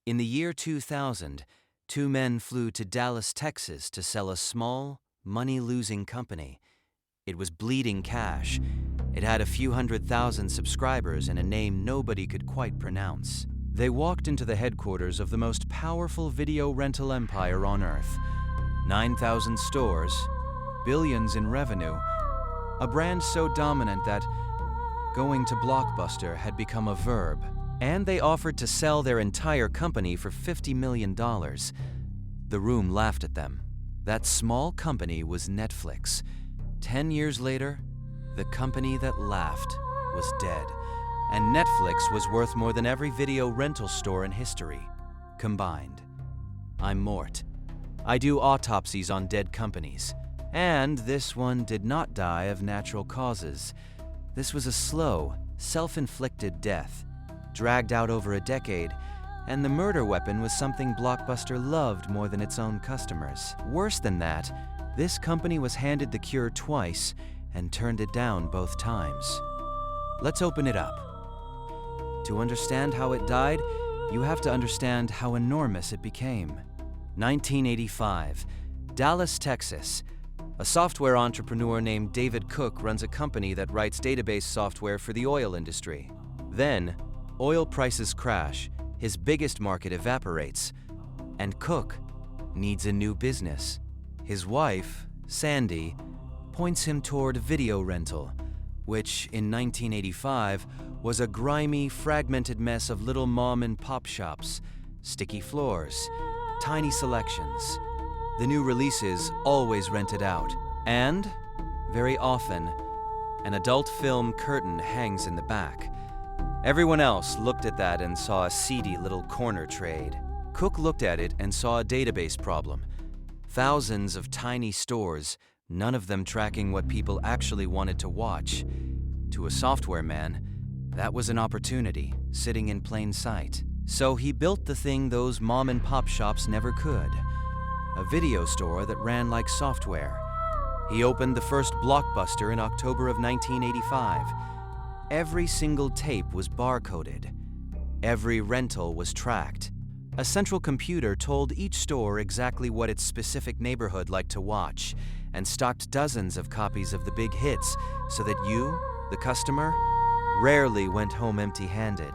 In the year 2000, two men flew to Dallas, Texas to sell a small, money-losing company. It was bleeding cash. It had a few 100,000 subscribers and a name nobody could quite pronounce. They walked into the headquarters of the most powerful video rental empire on Earth. 9,000 stores, billions in revenue, a brand so dominant that going to Blockbuster had become a verb. And they offered to sell their entire company for $50 million. The room laughed at them. That small company was Netflix. 10 years later, the company that laughed was dead. And Netflix was worth more than every video rental store in history, combined. I'm Mort. I do autopsies on dead companies. And this one did not die of natural causes. This was a slow, self-inflicted death, dragged out over a decade, and the murder weapon was something Blockbuster loved more than its own customers. Worse than that, this company was handed the cure twice and turned it down both times. Let's open it up. To understand how it died, you have to understand how enormous it became. 1985, Dallas, Texas. A software entrepreneur named David Cook runs a company that writes database software for the oil industry. Then, oil prices crash, his biggest market evaporates, and Cook needs a new business. His wife, Sandy, points him toward video rental, which in 1985 was a grimy, fragmented mess of little mom-and-pop shops, sticky floors, tiny selections. The new releases always rented out, and, very often, an adult film curtain hangs in the back. Everyone else looked at that and saw a seedy little corner trade. Cook looked at it and saw a database problem. Thousands of tiny stores, none of them tracking what people actually wanted to watch. To a software man, that was an opportunity, sitting in plain sight. So he built the thing those mom-and-pop shops never could. A video store that ran like software. He opened the first Blockbuster in October of 1985. Every single tape was barcoded. Every rental was tracked. A central computer told each store exactly what its specific neighborhood liked to watch, and stocked dozens of copies of the big hits so that you, the customer, rarely went home empty-handed.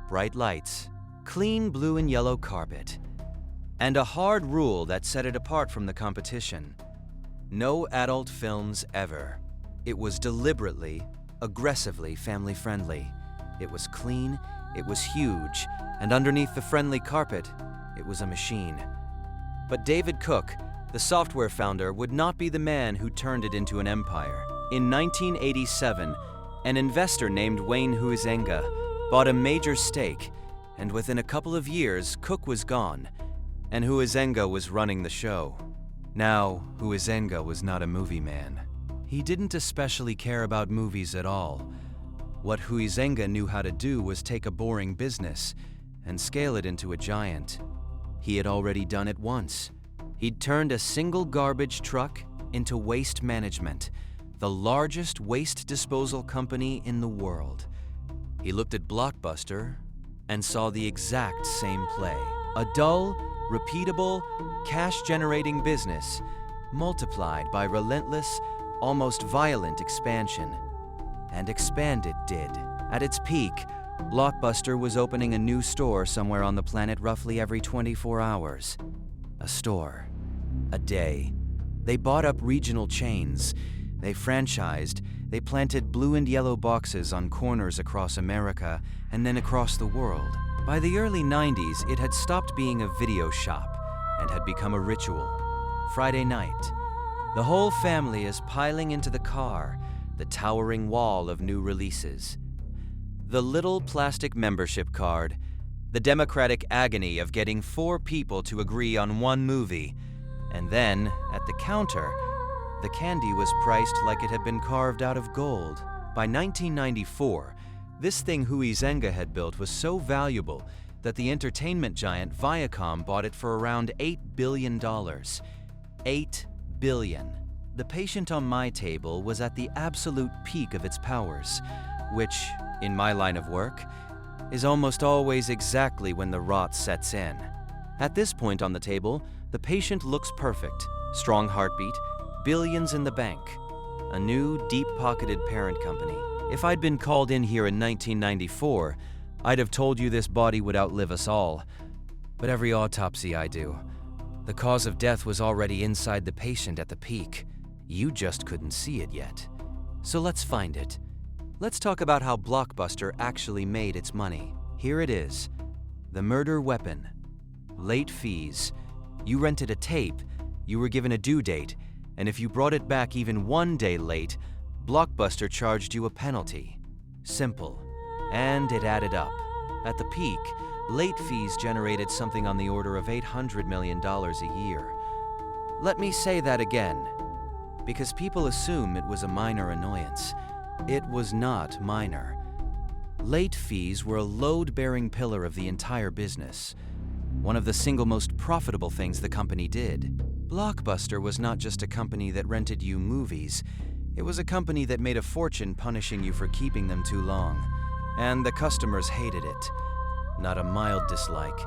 Bright lights, clean blue and yellow carpet, and a hard rule that set it apart from the competition. No adult films ever. It was deliberately, aggressively family-friendly. It was clean, it was huge, and underneath the friendly carpet, it was a machine. But David Cook, the software founder, would not be the man who turned it into an empire. In 1987, an investor named Wayne Huizenga bought a major stake, and within a couple of years, Cook was gone, and Huizenga was running the show. Now, Huizenga was not a movie man. He didn't especially care about movies at all. What Huizenga knew how to do was take a boring business and scale it into a giant. He had already done it once. He'd turned a single garbage truck into Waste Management, the largest waste disposal company in the world. He looked at Blockbuster and saw the exact same play. A dull, repeatable, cash-generating business multiplied by relentless, almost violent expansion. And expand it did. At its peak, Blockbuster was opening a new store somewhere on the planet roughly every 24 hours. A store. A day. They bought up regional chains. They franchised. They planted blue and yellow boxes on corners across America and then across the world. By the early 90s, it had stopped being a video shop and had become a ritual. Friday night. The whole family is piling into the car, the towering wall of new releases. The little plastic membership card, the democratic agony of getting 4 people to agree on one movie, and then, at the counter, the candy was priced like it had been carved out of gold. By 1994, this thing Huizenga had built was so valuable that the entertainment giant Viacom bought it for around $8 billion. $8 billion. The patient on my table was at the absolute peak of its powers, which, in my line of work, is almost always exactly when the rot sets in. At this point on the table, the patient looks perfect. Strong heartbeat, billions in the bank. A new, deep-pocketed parent company. If I'd been called in here in 1994, I'd have told you this body would outlive us all. But every autopsy I do, the cause of death was already inside the patient at the peak. You just couldn't see it yet. So let's find it. Let's talk about how Blockbuster actually made its money. Here it is. The murder weapon. Late fees. You rented a tape, you were given a due date, and if you brought it back even 1 day late, Blockbuster charged you a penalty. Simple. And it added up. At the peak, late fees generated something on the order of $800 million a year. Let me say that again, because people assume it was a minor annoyance. It was not minor. Late fees were a load-bearing pillar of the entire business. One of the single most profitable things the company did. Blockbuster was not just a company that rented you movies. It was a company that made a fortune punishing you for keeping them too long. And the customers hated it. Not a mild dislike.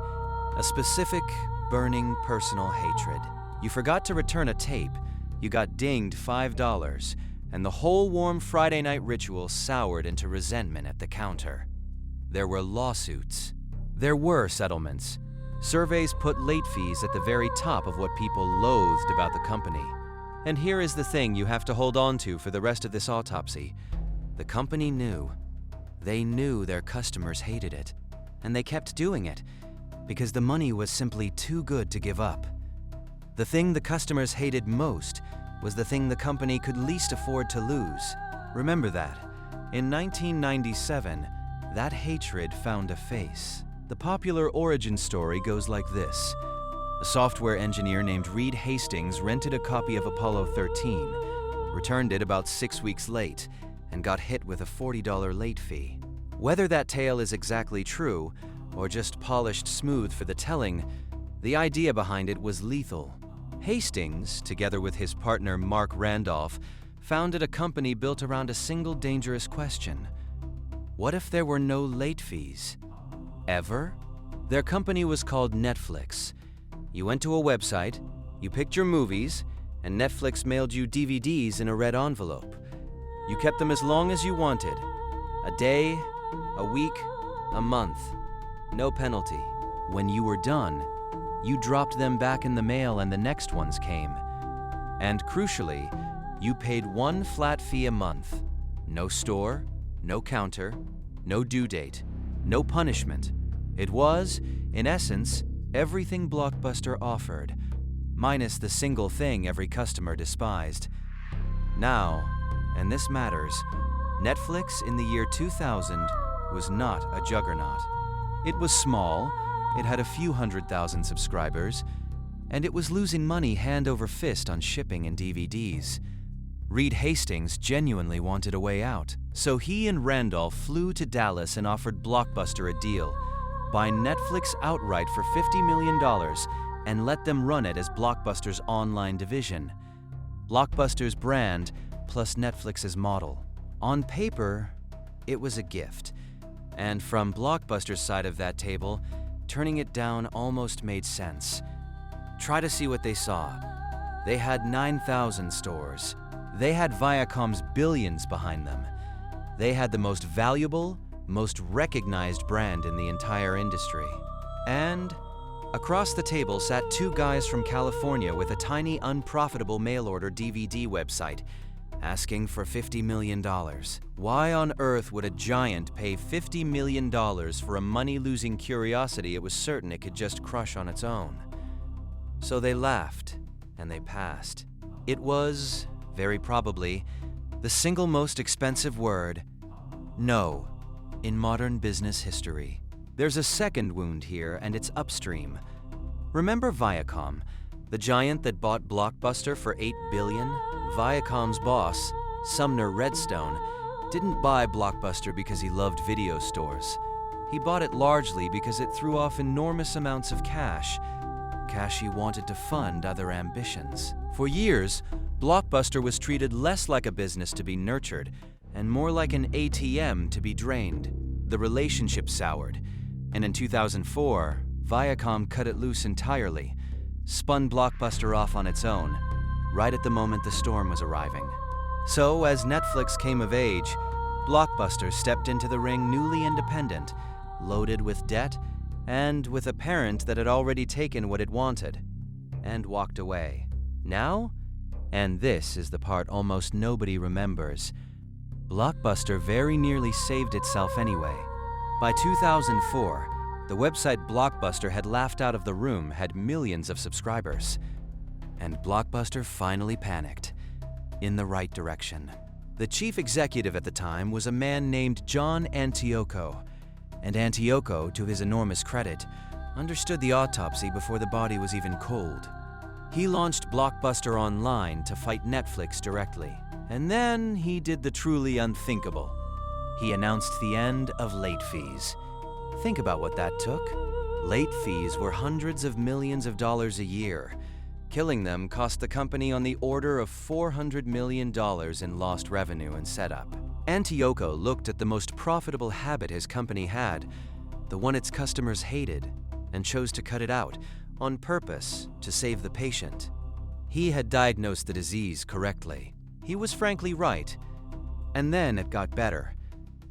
A specific, burning personal hatred. You forgot to return a tape. You got dinged $5, and the whole warm Friday night ritual soured into resentment at the counter. There were lawsuits. There were settlements. Surveys put late fees at the very top of what people loathed about the company. And here is the thing you have to hold on to for the rest of this autopsy. The company knew. They knew their customers hated it. And they kept doing it because the money was simply too good to give up. The thing the customers hated most was the thing the company could least afford to lose. Remember that. In 1997, that hatred found a face. The popular origin story goes like this. A software engineer named Reed Hastings rented a copy of Apollo 13, returned it about 6 weeks late, and got hit with a $40 late fee. Whether that tale is exactly true, or just polished smooth for the telling, the idea behind it was lethal. Hastings, together with his partner Mark Randolph, founded a company built around a single dangerous question. What if there were no late fees? Ever? Their company was called Netflix. You went to a website, you picked your movies, and Netflix mailed you DVDs in a red envelope. You kept them as long as you wanted. A day, a week, a month. No penalty. When you were done, you dropped them back in the mail and the next ones came. And crucially, you paid one flat fee a month. No store, no counter, no due date, no punishment. It was, in essence, everything Blockbuster offered, minus the single thing every customer despised. Now, and this matters, Netflix in the year 2000 was not a juggernaut. It was small, it had a few 100,000 subscribers, and it was losing money hand over fist on shipping and DVDs. Reed Hastings genuinely wanted a way out, so he and Randolph flew to Dallas and offered Blockbuster a deal. Buy Netflix outright for $50 million and let them run it as Blockbuster's online division. Blockbuster's brand plus Netflix's model. On paper, it was a gift. And from Blockbuster's side of that table, turning it down almost made sense. Try to see what they saw. They had 9,000 stores. They had Viacom's billions behind them. They had the most valuable, most recognized brand in the entire industry. And across the table sat two guys from California with a tiny, unprofitable mail-order DVD website, asking for $50 million. Why on earth would a giant pay $50 million for a money-losing curiosity it was certain it could just crush on its own? So they laughed, and they passed. It was, very probably, the single most expensive word, no, in modern business history. There's a second wound here, and it's upstream. Remember Viacom, the giant that bought Blockbuster for $8 billion? Viacom's boss, Sumner Redstone, didn't buy Blockbuster because he loved video stores. He bought it largely because it threw off enormous amounts of cash he wanted to fund other ambitions. For years, Blockbuster was treated less like a business to be nurtured and more like an ATM to be drained. the relationship soured, and in 2004, Viacom cut it loose entirely, spun Blockbuster off on its own, right at the moment the storm was arriving. So, as Netflix came of age, Blockbuster stepped into the ring newly independent, loaded with debt, and with a parent that had already taken what it wanted, and walked away. Now, and this is the part almost nobody remembers, Blockbuster very nearly saved itself anyway. By 2004, the website Blockbuster had laughed out of the room had millions of subscribers. And Blockbuster finally panicked, in the right direction. The chief executive at the time was a man named John Antioco, and Antioco, to his enormous credit, understood the autopsy before the body was even cold. He launched Blockbuster online to fight Netflix directly, and then he did the truly unthinkable. He announced the end of late fees. Think about what that took. Late fees were hundreds of millions of dollars a year. Killing them cost the company on the order of $400 million in lost revenue and setup. Antioco looked at the most profitable habit his company had, the one its customers hated, and chose to cut it out, on purpose, to save the patient. He had diagnosed the disease correctly. He was frankly right. And then it got better.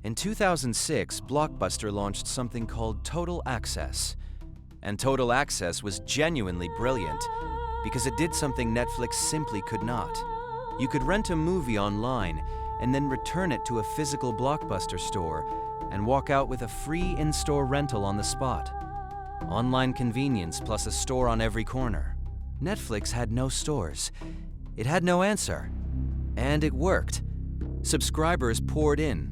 In 2006, Blockbuster launched something called Total Access. And Total Access was genuinely brilliant, because it did something Netflix simply could not. You could rent a movie online and then return it to a physical Blockbuster store and walk out with a free in-store rental on the spot. Online convenience plus a store on every corner. Netflix had no stores. It had no answer. And it worked. Subscribers poured in.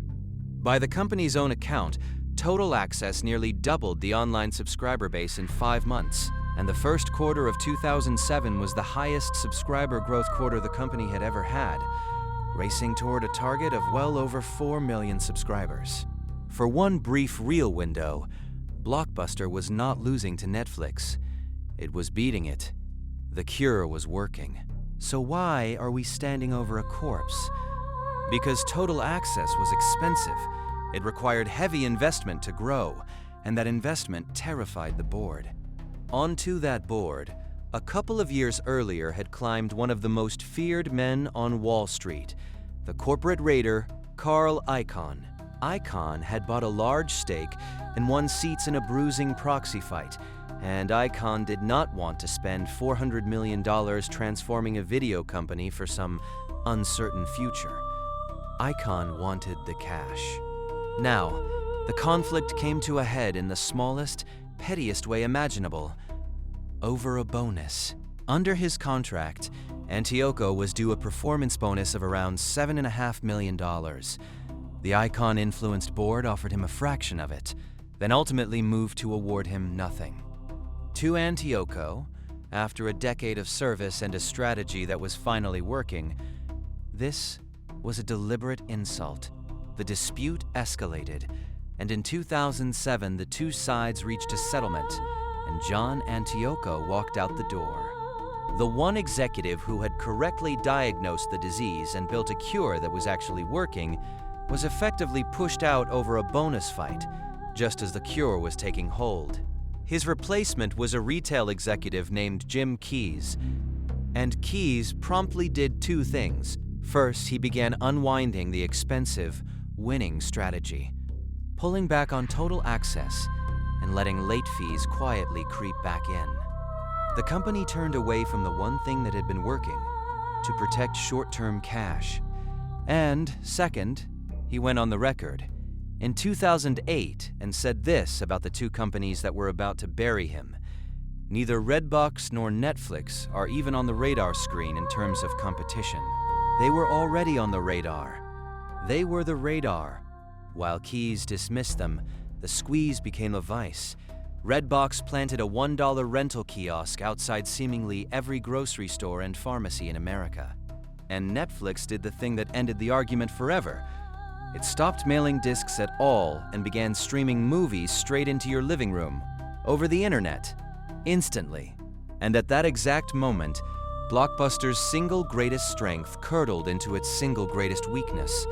By the company's own account, Total Access nearly doubled the online subscriber base in 5 months. And the first quarter of 2007 was the highest subscriber growth quarter the company had ever had, racing toward a target of well over 4 million subscribers. For one brief real window, Blockbuster was not losing to Netflix. It was beating it. The cure was working. So why are we standing over a corpse? Because Total Access was expensive. It required heavy investment to grow, and that investment terrified the board. Onto that board, a couple of years earlier had climbed one of the most feared men on Wall Street, the corporate raider Carl Icahn. Icahn had bought a large stake and won seats in a bruising proxy fight, and Icahn did not want to spend $400 million transforming a video company for some uncertain future. Icahn wanted the cash. Now, the conflict came to a head in the smallest, pettiest way imaginable, over a bonus. Under his contract, Antioco was due a performance bonus of around $7.5 million. The Icahn-influenced board offered him a fraction of it, then ultimately moved to award him nothing. To Antioco, after a decade of service and a strategy that was finally working, this was a deliberate insult. The dispute escalated, and in 2007 the two sides reached a settlement, and John Antioco walked out the door. The one executive who had correctly diagnosed the disease and built a cure that was actually working was effectively pushed out over a bonus fight, just as the cure was taking hold. His replacement was a retail executive named Jim Keyes, and Keyes promptly did two things. First, he began unwinding the expensive, winning strategy, pulling back on Total Access and letting late fees quietly creep back in. The company turned away from the one thing that had been working, to protect short-term cash. And second, he went on the record in 2008 and said this about the two companies that were about to bury him: neither Redbox nor Netflix are even on the radar screen in terms of competition. They were already on the radar. They were the radar. While Keyes dismissed them, the squeeze became a vice. Redbox planted a $1 rental kiosk outside seemingly every grocery store and pharmacy in America. And Netflix did the thing that ended the argument forever. It stopped mailing discs at all and began streaming movies straight into your living room, over the internet, instantly. And at that exact moment, Blockbuster's single greatest strength curdled into its single greatest weakness.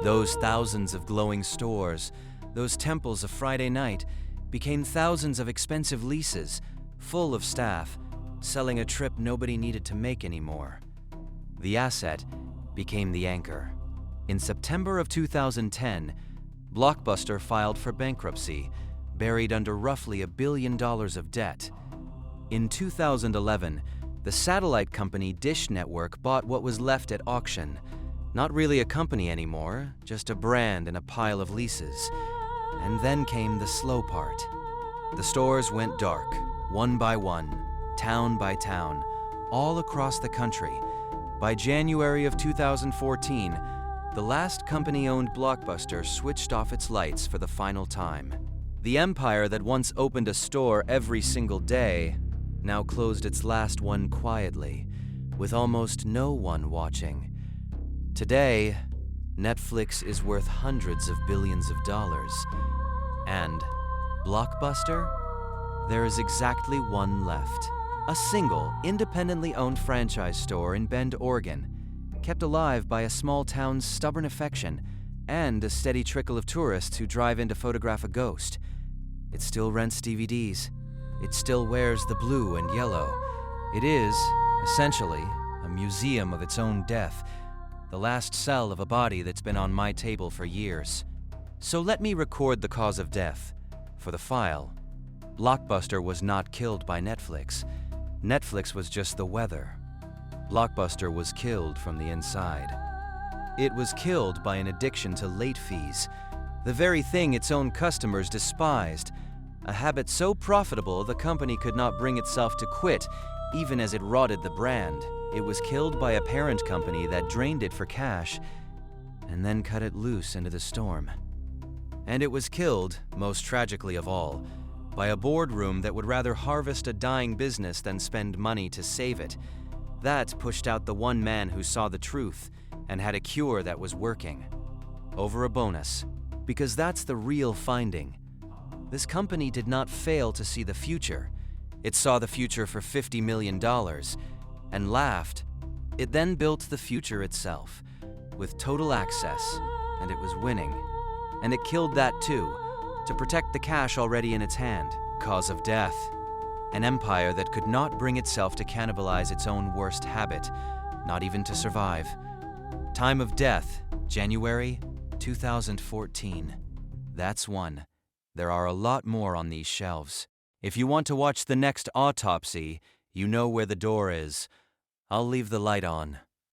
Those thousands of glowing stores, Those temples of Friday night became thousands of expensive leases, full of staff, selling a trip nobody needed to make anymore. The asset became the anchor. In September of 2010, Blockbuster filed for bankruptcy, buried under roughly $1 billion of debt. In 2011, the satellite company Dish Network bought what was left at auction. Not really a company anymore, just a brand and a pile of leases. And then came the slow part. The stores went dark, one by one, town by town, all across the country. By January of 2014, the last company-owned Blockbuster switched off its lights for the final time. The empire that once opened a store every single day now closed its last one quietly, with almost no one watching. Today, Netflix is worth hundreds of billions of dollars. And Blockbuster? There is exactly one left. A single, independently owned franchise store in Bend, Oregon, kept alive by a small town's stubborn affection and a steady trickle of tourists who drive in to photograph a ghost. It still rents DVDs. It still wears the blue and yellow. It is, essentially, a museum of its own death, the last cell of a body that's been on my table for years. So let me record the cause of death. For the file, Blockbuster was not killed by Netflix. Netflix was just the weather. Blockbuster was killed from the inside. It was killed by an addiction to late fees, the very thing its own customers despised, a habit so profitable the company could not bring itself to quit, even as it rotted the brand. It was killed by a parent company that drained it for cash and then cut it loose into the storm. And it was killed, most tragically of all, by a boardroom that would rather harvest a dying business than spend money to save it. That pushed out the one man who saw the truth and had a cure that was working. Over a bonus, because that's the real finding. This company did not fail to see the future. It saw the future for $50 million and laughed. It then built the future itself, with total access, and it was winning. And it killed that too, to protect the cash already in its hand. Cause of death. An empire that could not bring itself to cannibalize its own worst habit, not even to survive. Time of death, January 2014. That's one. There are a lot more on these shelves. If you want to watch the next autopsy, you know where the door is. I'll leave the light on.